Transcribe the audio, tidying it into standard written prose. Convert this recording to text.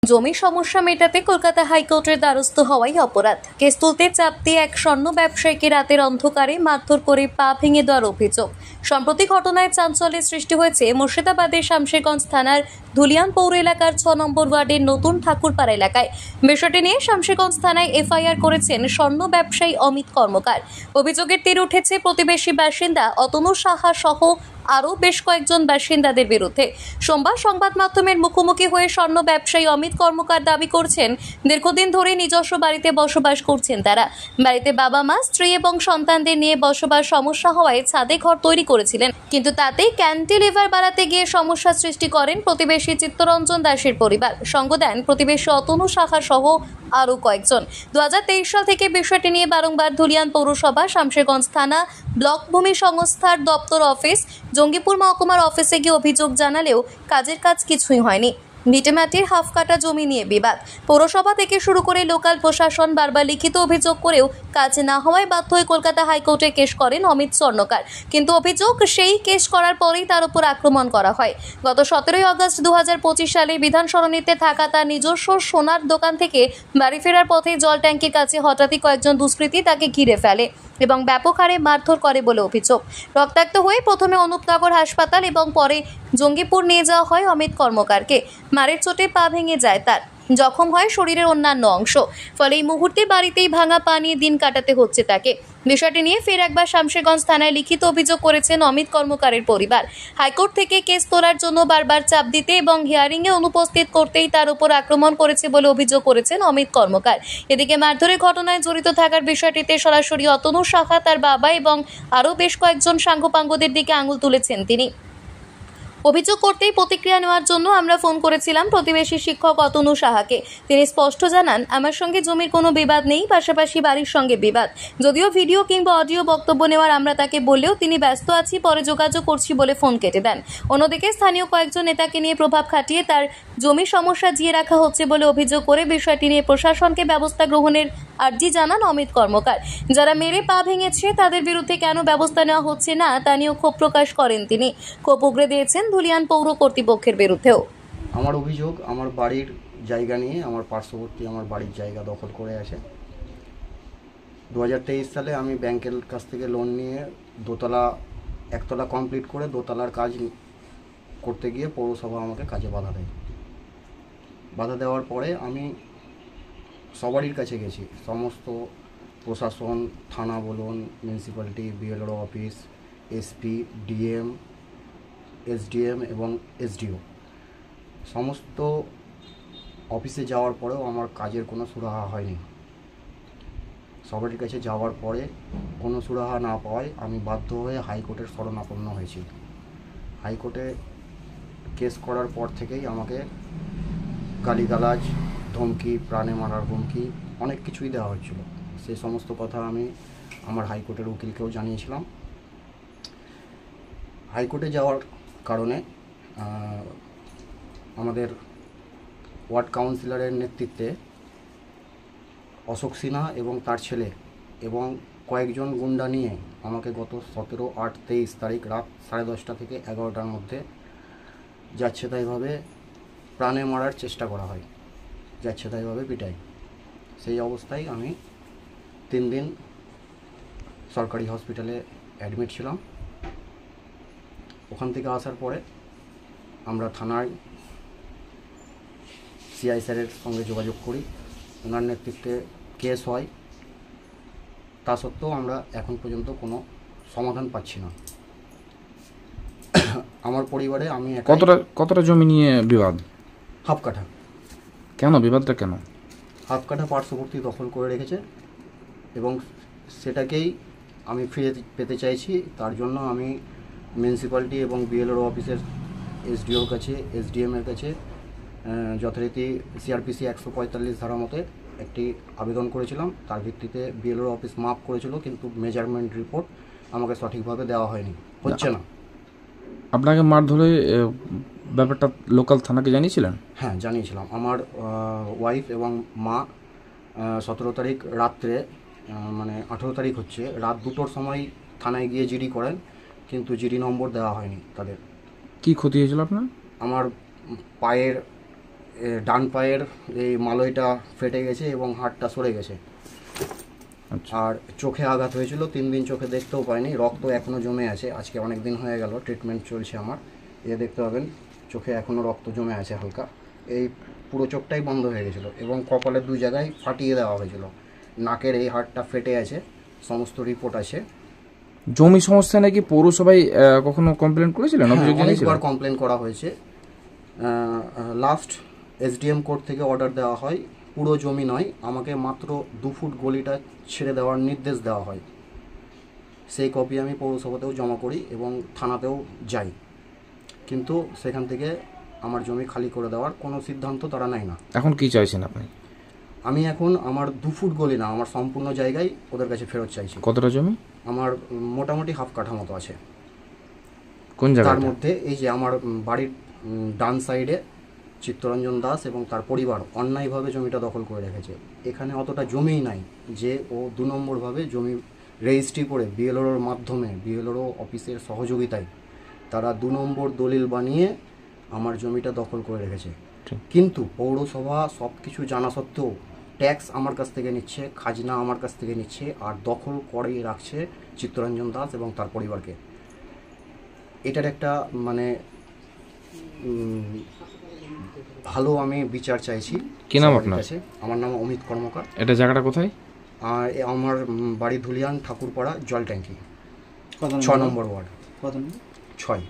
জমি সমস্যা মেটাতে কলকাতা হাইকোর্টের দ্বারস্থ হওয়াই অপরাধ। কেস তুলতে চাপ দিয়ে এক স্বর্ণ ব্যবসায়ীকে রাতের অন্ধকারে মারধর করে পা ভেঙে দেওয়ার অভিযোগ। সম্প্রতি ঘটনায় চাঞ্চল্যের সৃষ্টি হয়েছে মুর্শিদাবাদের শামশেরগঞ্জ থানার ধুলিয়ান পৌর এলাকার ৬ নম্বর ওয়ার্ডের নতুন ঠাকুরপাড়া এলাকায়। বিষয়টি নিয়ে শামশেরগঞ্জ থানায় এফআইআর করেছেন স্বর্ণ ব্যবসায়ী অমিত কর্মকার। অভিযোগের তীর উঠেছে প্রতিবেশী বাসিন্দা অতনু সাহা সহ আরও বেশ কয়েকজন বাসিন্দাদের বিরুদ্ধে। সোমবার সংবাদ মাধ্যমের মুখোমুখি হয়ে স্বর্ণ ব্যবসায়ী অমিত কর্মকার দাবি করছেন, দীর্ঘদিন ধরে নিজস্ব বাড়িতে বসবাস করছেন তারা। বাড়িতে বাবা মা, স্ত্রী এবং সন্তানদের নিয়ে বসবাস সমস্যা হওয়ায় ছাদে ঘর তৈরি করেছিলেন, কিন্তু তাতেই ক্যান্টিলিভার বাড়াতে গিয়ে সমস্যা সৃষ্টি করেন প্রতিবেশী চিত্তরঞ্জন দাসের পরিবার। সঙ্গ দেন প্রতিবেশী অতনু সাহা সহ আরও কয়েকজন। 2023 সাল থেকে বিষয়টি নিয়ে বারংবার ধুলিয়ান পৌরসভা, শামশেরগঞ্জ থানা, ব্লক ভূমি সংস্থার দপ্তর অফিস, জঙ্গিপুর মহকুমার অফিসে গিয়ে অভিযোগ জানালেও কাজের কাজ কিছুই হয়নি। ভিটেমাটির হাফ কাটা জমি নিয়ে বিবাদ। পৌরসভা থেকে শুরু করে লোকাল প্রশাসন বারবার লিখিত অভিযোগ করেও কাজ না হওয়ায় বাধ্য হয়ে কলকাতা হাইকোর্টে কেস করেন অমিত স্বর্ণকার। কিন্তু অভিযোগ, সেই কেস করার পরেই তার উপর আক্রমণ করা হয়। গত 17 আগস্ট 2025 সালে বিধান সরণিতে থাকা তার নিজস্ব সোনার দোকান থেকে বাড়ি ফেরার পথে জল ট্যাঙ্কির কাছে হঠাৎই কয়েকজন দুষ্কৃতী তাকে ঘিরে ফেলে এবং ব্যাপক হারে মারধর করে বলে অভিযোগ। রক্তাক্ত হয়ে প্রথমে অনুপনগর হাসপাতাল এবং পরে জঙ্গিপুর নিয়ে যাওয়া হয় অমিত কর্মকারকে। মারের চোটে পা ভেঙে যায় তার, জখম হয় শরীরের অন্যান্য অংশ। ফলে এই মুহূর্তে বাড়িতেই ভাঙা পা নিয়ে দিন কাটাতে হচ্ছে তাকে। বিষয়টি নিয়ে ফের একবার শামশেরগঞ্জ থানায় লিখিত অভিযোগ করেছেন অমিত কর্মকারের পরিবার। হাইকোর্ট থেকে কেস তোলার জন্য বারবার চাপ দিতে এবং হিয়ারিংয়ে অনুপস্থিত করতেই তার উপর আক্রমণ করেছে বলে অভিযোগ করেছেন অমিত কর্মকার। এদিকে মারধরের ঘটনায় জড়িত থাকার বিষয়টিতে সরাসরি অতনু সাহা, তার বাবা এবং আরও বেশ কয়েকজন সাঙ্গপাঙ্গদের দিকে আঙুল তুলেছেন তিনি। অভিযোগ করতেই প্রতিক্রিয়া নেওয়ার জন্য আমরা ফোন করেছিলাম প্রতিবেশী শিক্ষক অতনু সাহাকে। তিনি স্পষ্ট জানান, আমার সঙ্গে জমির কোনো বিবাদ নেই, পাশাপাশি বাড়ির সঙ্গে বিবাদ। যদিও ভিডিও কিংবা অডিও বক্তব্য নেওয়ার আমরা তাকে বললেও তিনি ব্যস্ত আছি, পরে যোগাযোগ করছি বলে ফোন কেটে দেন। অন্যদিকে স্থানীয় কয়েকজন নেতাকে নিয়ে প্রভাব খাটিয়ে তার জমি সমস্যা জিয়ে রাখা হচ্ছে বলে অভিযোগ করে বিষয়টি নিয়ে প্রশাসনকে ব্যবস্থা গ্রহণের আর্জি জানান অমিত কর্মকার। যারা মেরে পা ভেঙেছে তাদের বিরুদ্ধে কেন ব্যবস্থা নেওয়া হচ্ছে না তা নিয়েও ক্ষোভ প্রকাশ করেন তিনি। ক্ষোভ উগরে দিয়েছেন ধুলিয়ান পৌর কর্তৃপক্ষের বিরুদ্ধেও। আমার অভিযোগ, আমার বাড়ির জায়গা নিয়ে আমার পার্শ্ববর্তী আমার বাড়ির জায়গা দখল করে আছে। 2023 সালে আমি ব্যাংকের কাছ থেকে লোন নিয়ে একতলা কমপ্লিট করে দোতলার কাজ করতে গিয়ে পৌরসভা আমাকে কাজে বাধা দেয়। বাধা দেওয়ার পরে আমি সবারই কাছে গেছি, সমস্ত প্রশাসন, থানা বলুন, municipality, BLR office, SP, DM, SDM এবং এসডিও, সমস্ত অফিসে যাওয়ার পরেও আমার কাজের কোনো সুরাহা হয়নি। সবারই কাছে যাওয়ার পরে কোনো সুরাহা না পাওয়ায় আমি বাধ্য হয়ে হাইকোর্টের শরণাপন্ন হয়েছি। হাইকোর্টে কেস করার পর থেকেই আমাকে গালিগালাজ, ধমকি, প্রাণে মারার হুমকি, অনেক কিছুই দেওয়া হচ্ছিল। সেই সমস্ত কথা আমি আমার হাইকোর্টের উকিলকেও জানিয়েছিলাম। হাইকোর্টে যাওয়ার কারণে আমাদের ওয়ার্ড কাউন্সিলরের নেতৃত্বে অশোক সিনহা এবং তার ছেলে এবং কয়েকজন গুন্ডা নিয়ে আমাকে গত 17/8/23 তারিখ রাত 10:30 থেকে 11টার মধ্যে যাচ্ছে তাইভাবে প্রাণে মারার চেষ্টা করা হয়, যাচ্ছে তাইভাবে পিটাই। সেই অবস্থায় আমি 3 দিন সরকারি হসপিটালে অ্যাডমিট ছিলাম। ওখান থেকে আসার পরে আমরা থানায় সিআই স্যারের সঙ্গে যোগাযোগ করি, ওনার নেতৃত্বে কেস হয়। তা সত্ত্বেও আমরা এখন পর্যন্ত কোনো সমাধান পাচ্ছি না। আমার পরিবারে আমি কতটা জমি নিয়ে বিবাদ? হাফ কাঠা। কেন বিবাদটা কেন? হাফ কাঠা পার্শ্ববর্তী দখল করে রেখেছে এবং সেটাকেই আমি ফিরে পেতে চাইছি। তার জন্য আমি মিউনিসিপ্যালিটি এবং বিএলআর অফিসের এসডিওর কাছে, এসডিএমের কাছে যথারীতি সিআরপিসি 145 ধারা মতে একটি আবেদন করেছিলাম। তার ভিত্তিতে বিএলআর অফিস মাপ করেছিল, কিন্তু মেজারমেন্ট রিপোর্ট আমাকে সঠিকভাবে দেওয়া হয়নি, হচ্ছে না। আপনাকে মারধরে ব্যাপারটা লোকাল থানাকে জানিয়েছিলেন? হ্যাঁ, জানিয়েছিলাম। আমার ওয়াইফ এবং মা 17 তারিখ রাত্রে, মানে 18 তারিখ হচ্ছে রাত 2টোর সময় থানায় গিয়ে জিডি করেন, কিন্তু জিডি নম্বর দেওয়া হয়নি তাদের। কি ক্ষতি হয়েছিল আপনার? আমার পায়ের ডান পায়ের এই মালয়টা ফেটে গেছে এবং হাড়টা সরে গেছে। আচ্ছা। আর চোখে আঘাত হয়েছিল, 3 দিন চোখে দেখতেও পাইনি, রক্ত এখনও জমে আছে। আজকে অনেক দিন হয়ে গেল, ট্রিটমেন্ট চলছে আমার। দেখতে পাবেন চোখে এখনও রক্ত জমে আছে হালকা। এই পুরো চোখটাই বন্ধ হয়ে গেছিলো এবং কপালের 2 জায়গায় ফাটিয়ে দেওয়া হয়েছিল। নাকের এই হাড়টা ফেটে আছে, সমস্ত রিপোর্ট আছে। জমি সমস্যা নাকি পৌরসভায় কখনো কমপ্লেন করেছিলেন, অভিযোগ অনেকবার জানিয়েছিলেন? কমপ্লেন করা হয়েছে। লাস্ট এসডিএম কোর্ট থেকে অর্ডার দেওয়া হয়, পুরো জমি নয়, আমাকে মাত্র 2 ফুট গলিটা ছেড়ে দেওয়ার নির্দেশ দেওয়া হয়। সেই কপি আমি পৌরসভাতেও জমা করি এবং থানাতেও যাই, কিন্তু সেখান থেকে আমার জমি খালি করে দেওয়ার কোনো সিদ্ধান্ত তারা নেয় না। এখন কি চাইছেন আপনি? আমি এখন আমার 2 ফুট গলি না, আমার সম্পূর্ণ জায়গায় ওদের কাছে ফেরত চাইছি। কতটা জমি? আমার মোটামুটি হাফ কাঠা মতো আছে। কোন তার জায়গায়? মধ্যে এই যে আমার বাড়ির ডান সাইডে চিত্তরঞ্জন দাস এবং তার পরিবার অন্যায়ভাবে জমিটা দখল করে রেখেছে। এখানে অতটা জমিই নাই যে ও 2 নম্বরভাবে জমি রেজিস্ট্রি করে বিএলওর মাধ্যমে, বিএলওর অফিসের সহযোগিতায় তারা 2 নম্বর দলিল বানিয়ে আমার জমিটা দখল করে রেখেছে। কিন্তু পৌরসভা সব কিছু জানা সত্ত্বেও ট্যাক্স আমার কাছ থেকে নিচ্ছে, খাজনা আমার কাছ থেকে নিচ্ছে, আর দখল করেই রাখছে চিত্তরঞ্জন দাস এবং তার পরিবারকে। এটার একটা মানে ভালো আমি বিচার চাইছি। কি নাম আপনার? আমার নাম অমিত কর্মকার। এটা জায়গাটা কোথায়? আর আমার বাড়ি ধুলিয়ান ঠাকুরপাড়া জল ট্যাঙ্কি, 6 নম্বর ওয়ার্ড। 6।